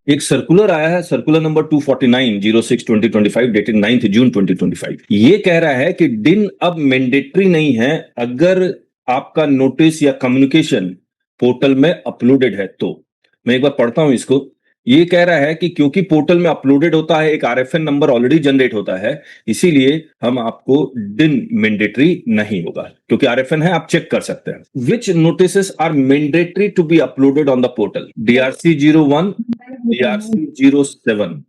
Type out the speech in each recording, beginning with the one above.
एक सर्कुलर आया है, सर्कुलर नंबर 249/06/2025 डेटेड 9th जून 2025। ये कह रहा है कि डिन अब मैंडेटरी नहीं है अगर आपका नोटिस या कम्युनिकेशन पोर्टल में अपलोडेड है। तो मैं एक बार पढ़ता हूं इसको। ये कह रहा है कि क्योंकि पोर्टल में अपलोडेड होता है, एक आरएफएन नंबर ऑलरेडी जनरेट होता है, इसीलिए हम आपको डिन मैंडेटरी नहीं होगा, क्योंकि आरएफएन है, आप चेक कर सकते हैं। Which notices are mandatory to be uploaded on the portal? DRC-01, DRC-07।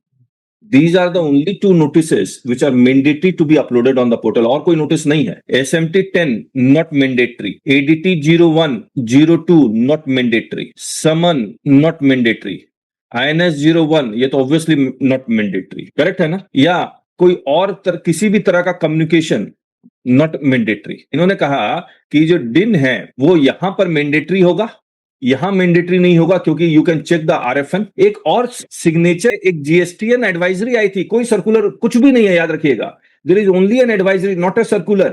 These are the only two notices which are mandatory to be uploaded on the portal. और कोई नोटिस नहीं है। SMT-10 not mandatory, ADT-01, 02 not mandatory, summon not mandatory, INS-01 ये तो obviously not mandatory, correct है ना? या कोई और किसी भी तरह का कम्युनिकेशन नॉट मैंडेटरी। इन्होंने कहा कि जो डिन है वो यहां पर मैंडेटरी होगा, यहां मैंडेटरी नहीं होगा, क्योंकि you can check the RFN. एक और सिग्नेचर, एक जीएसटीएन एडवाइजरी आई थी, कोई सर्कुलर कुछ भी नहीं है, याद रखिएगा। There is only an advisory, not a circular.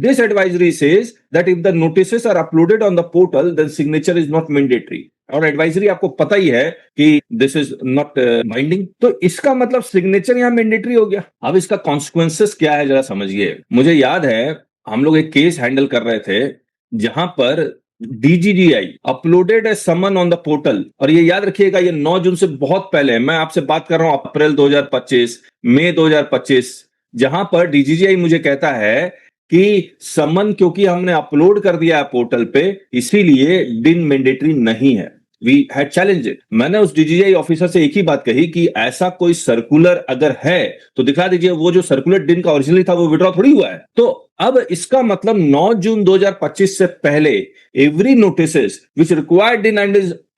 This advisory says that if the notices are uploaded on the portal, then signature is not mandatory. और एडवाइजरी आपको पता ही है कि दिस इज नॉट बाइंडिंग। तो इसका मतलब सिग्नेचर यहां mandatory हो गया। अब इसका कॉन्सिक्वेंसेस क्या है जरा समझिए। मुझे याद है हम लोग एक केस हैंडल कर रहे थे जहां पर DGGI uploaded a summon on the portal, और ये याद रखिएगा ये 9 जून से बहुत पहले है। मैं आपसे बात कर रहा हूं अप्रैल 2025, मई 2025, जहां पर DGGI मुझे कहता है कि समन क्योंकि हमने अपलोड कर दिया है पोर्टल पे, इसीलिए डिन मैंडेटरी नहीं है। We had challenge it. मैंने उस DGGI ऑफिसर से एक ही बात कही कि ऐसा कोई सर्कुलर अगर है तो दिखा दीजिए। वो जो सर्कुलर डिन का ओरिजिनली था वो विड्रॉ थोड़ी हुआ है। तो अब इसका मतलब 9 जून 2025 से पहले एवरी नोटिसेस विच रिक्वायर्ड डिन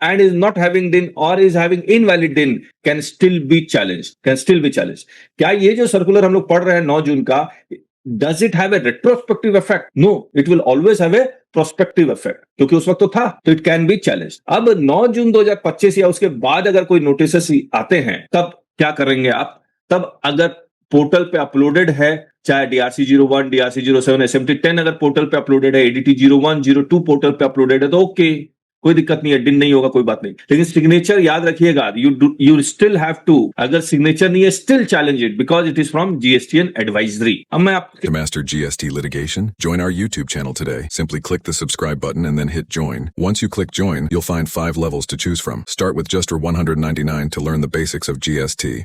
and is not having din or is having invalid din can still be challenged. क्या ये जो सर्कुलर हम लोग पढ़ रहे हैं 9 जून का, does it have a retrospective effect? No, it will always have a prospective effect, क्योंकि उस वक्त तो था, तो it can be challenged। अब 9 जून 2025 या उसके बाद अगर कोई नोटिसेस आते हैं तब क्या करेंगे आप? तब अगर पोर्टल पे अपलोडेड है, चाहे DRC-01, DRC-07, SMT-10 अगर पोर्टल पे अपलोडेड है, ADT-01, 02 पोर्टल पे अपलोडेड है, तो ओके, कोई दिक्कत नहीं है, डिन नहीं होगा, कोई बात नहीं। लेकिन सिग्नेचर याद रखिएगा, यू स्टिल हैव टू, अगर सिग्नेचर नहीं है, still challenge it because it is from GSTN advisory. अब मैं आपको To master GST litigation, join our YouTube channel today. Simply click the subscribe button and then hit join. Once you click join, you'll find 5 levels to choose from. Start with just $199 to learn the basics of GST.